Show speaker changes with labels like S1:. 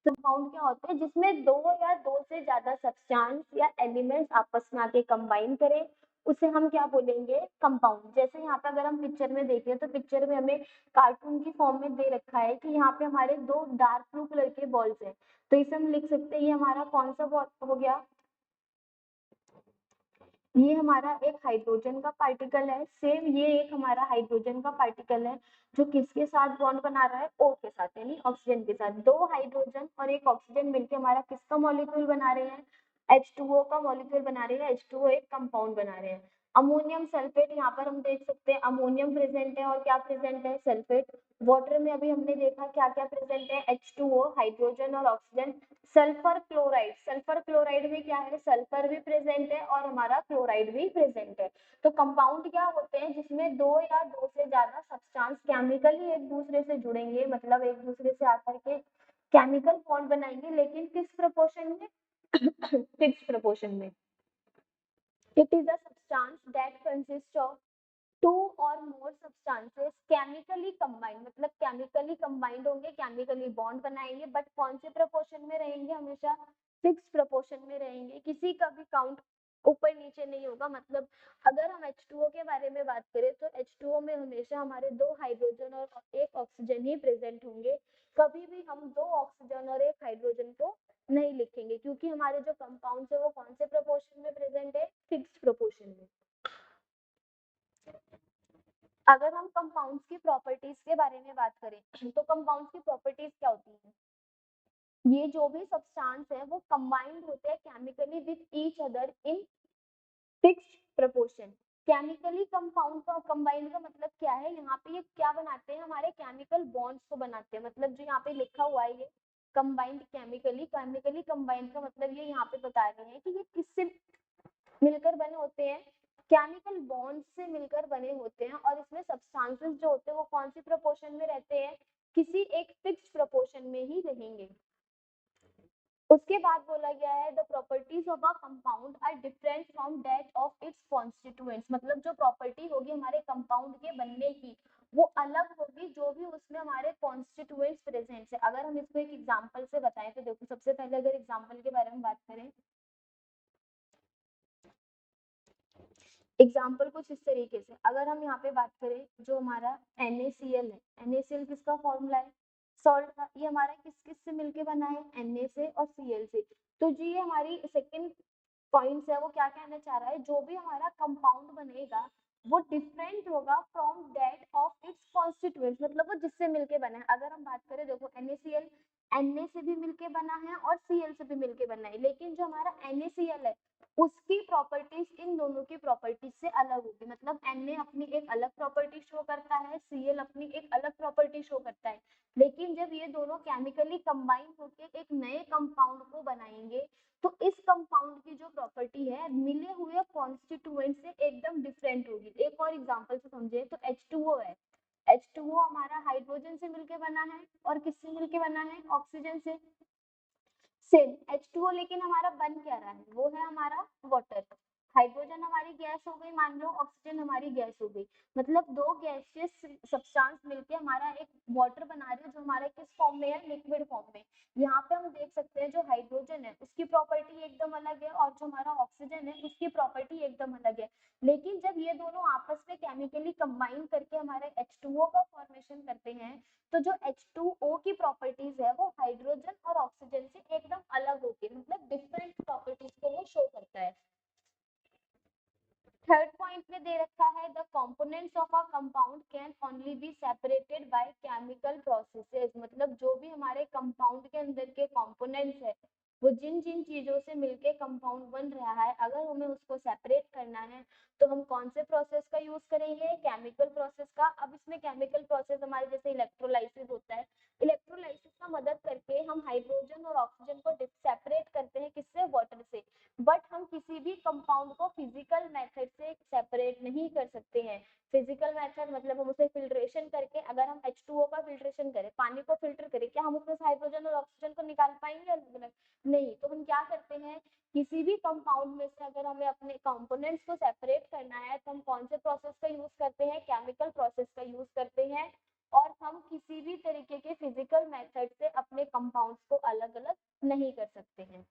S1: Compound क्या होते हैं जिसमें दो या दो से ज्यादा सब्सटेंस या एलिमेंट्स आपस में आके कंबाइन करें, उसे हम क्या बोलेंगे, कंपाउंड। जैसे यहाँ पे अगर हम पिक्चर में देखें तो पिक्चर में हमें कार्टून की फॉर्म में दे रखा है कि यहाँ पे हमारे दो डार्क ब्लू कलर के बॉल्स हैं, तो इसे हम लिख सकते हैं ये हमारा कौन सा बॉल हो गया, ये हमारा एक हाइड्रोजन का पार्टिकल है। सेम ये एक हमारा हाइड्रोजन का पार्टिकल है जो किसके साथ बॉन्ड बना रहा है, O के साथ, यानी ऑक्सीजन के साथ। दो हाइड्रोजन और एक ऑक्सीजन मिलकर हमारा किसका मॉलिक्यूल बना रहे हैं, H2O का मॉलिक्यूल बना रहे हैं। H2O एक कंपाउंड बना रहे हैं। अमोनियम सल्फेट, यहाँ पर हम देख सकते हैं अमोनियम प्रेजेंट है और क्या प्रेजेंट है, सल्फेट। वाटर में अभी हमने देखा क्या क्या प्रेजेंट है, H2O, हाइड्रोजन और oxygen. Sulphur chloride, sulphur chloride में क्या है, सल्फर भी प्रेजेंट है और हमारा क्लोराइड भी प्रेजेंट है। तो कंपाउंड क्या होते हैं जिसमें दो या दो से ज्यादा सब्सटेंस केमिकली एक दूसरे से जुड़ेंगे, मतलब एक दूसरे से आकर के केमिकल बॉन्ड बनाएंगे, लेकिन किस प्रोपोर्शन में, फिक्स प्रोपोर्शन में। It is a substance that consist of two or more substances chemically combined, मतलब केमिकली कंबाइंड होंगे, केमिकली बॉन्ड बनाएंगे, बट कौन से प्रोपोर्शन में रहेंगे, हमेशा फिक्स प्रोपोर्शन में रहेंगे, किसी का भी काउंट ऊपर नीचे नहीं होगा। मतलब अगर हम H2O के बारे में बात करें तो H2O में हमेशा हमारे दो हाइड्रोजन और एक ऑक्सीजन ही प्रेजेंट होंगे, कभी भी हम दो ऑक्सीजन और एक हाइड्रोजन को नहीं लिखेंगे, क्योंकि हमारे जो कंपाउंड है वो कौन से प्रोपोर्शन में प्रेजेंट है, फिक्स प्रोपोर्शन में। अगर हम कंपाउंड्स की प्रॉपर्टीज के बारे में बात करें तो कंपाउंड्स की प्रॉपर्टीज क्या होती हैं, ये जो भी सब्सटेंस है वो कंबाइंड होते हैं chemically with each other in fixed proportion. Chemically compound का कंबाइंड का मतलब क्या है, यहाँ पे ये क्या बनाते हैं, हमारे केमिकल बॉन्ड्स को बनाते हैं। मतलब जो यहाँ पे लिखा हुआ है ये कंबाइंड केमिकली, केमिकली कंबाइंड का मतलब ये यहाँ पे बता रहे हैं कि ये किससे मिलकर बने होते हैं, केमिकल बॉन्ड से मिलकर बने होते हैं। और इसमें सब्सटेंसेस जो होते हैं वो कौन सी प्रोपोर्शन में रहते हैं, किसी एक फिक्स्ड प्रोपोर्शन में ही रहेंगे। उसके बाद बोला गया है the properties of a compound are different from that of its constituents, मतलब जो प्रॉपर्टी होगी हमारे कंपाउंड के बनने की वो अलग होगी जो भी उसमें हमारे कॉन्स्टिट्यूएंट्स प्रेजेंट है। अगर हम इसको एक एग्जांपल से बताएं तो देखो, सबसे पहले अगर एग्जांपल के बारे में बात करें, एग्जाम्पल कुछ इस तरीके से, अगर हम यहाँ पे बात करें जो हमारा NaCl है, NaCl किसका फॉर्मूला है, सॉल्ट का। ये हमारा किस किस से मिलके बना है, Na से और Cl से। तो जी ये हमारी सेकंड पॉइंट्स है वो क्या कहना चाह रहा है, जो भी हमारा कंपाउंड बनेगा वो डिफरेंट होगा from that of its constituents, मतलब वो जिससे मिलके बना है। अगर हम बात करें देखो NaCl Na से भी मिलके बना है और Cl से भी मिलके बना है, लेकिन जो हमारा NaCl है उसकी प्रॉपर्टीज इन दोनों की प्रॉपर्टीज से अलग होगी। मतलब Na अपनी एक अलग प्रॉपर्टी शो करता है, Cl अपनी एक अलग प्रॉपर्टी शो करता है, लेकिन जब ये दोनों केमिकली कंबाइन होकर एक नए कंपाउंड को बनाएंगे तो इस कंपाउंड की जो प्रॉपर्टी है मिले हुए कॉन्स्टिट्यूएंट से एकदम डिफरेंट होगी। एक और एग्जांपल से समझे तो H2O है, H2O हमारा हाइड्रोजन से मिलके बना है और किससे मिलके बना है, ऑक्सीजन से। सेम H2O, लेकिन हमारा बन क्या रहा है, वो है हमारा वाटर। हाइड्रोजन हमारी गैस हो गई मान लो, ऑक्सीजन हमारी गैस हो गई, मतलब दो गैसियस सब्सटेंस मिलके हमारा एक वाटर बना रहे हैं जो हमारे किस फॉर्म में है, लिक्विड फॉर्म में। यहाँ पे हम देख सकते हैं जो हाइड्रोजन है उसकी प्रॉपर्टी एकदम अलग है और जो हमारा ऑक्सीजन है उसकी प्रॉपर्टी एकदम अलग है। लेकिन जब ये दोनों आपस में केमिकली कंबाइन करके हमारे H2O का फॉर्मेशन करते हैं तो जो H2O की प्रॉपर्टीज है वो हाइड्रोजन और ऑक्सीजन से एकदम अलग होती है, मतलब डिफरेंट प्रॉपर्टीज को वो शो करता है। थर्ड पॉइंट में दे रखा है the components of a compound can only be separated by chemical processes, मतलब जो भी हमारे कंपाउंड के अंदर के कंपोनेंट्स है वो जिन जिन चीजों से मिलके कंपाउंड बन रहा है, अगर हमें उसको सेपरेट करना है तो हम कौन से प्रोसेस का यूज करेंगे, केमिकल प्रोसेस का। अब इसमें केमिकल प्रोसेस हमारे जैसे इलेक्ट्रोलाइसिस होता है, इलेक्ट्रोलाइसिस का मदद करके हम हाइड्रोजन और ऑक्सीजन को सेपरेट करते हैं, किससे, वाटर से। बट हम किसी भी कंपाउंड को फिजिकल मेथड से सेपरेट नहीं कर सकते हैं। फिजिकल मेथड मतलब हम उसे फिल्ट्रेशन करके, अगर हम H2O का फिल्ट्रेशन करें, पानी को फिल्टर करें, क्या हम उसमें से हाइड्रोजन और ऑक्सीजन को निकाल पाएंगे अलग अलग, नहीं। तो हम क्या करते हैं, किसी भी कंपाउंड में से अगर हमें अपने कंपोनेंट्स को सेपरेट करना है तो हम कौन से प्रोसेस का यूज करते हैं, केमिकल प्रोसेस का यूज करते हैं। और हम किसी भी तरीके के फिजिकल मेथड से अपने कंपाउंड कंपाउंड्स को अलग अलग नहीं कर सकते हैं।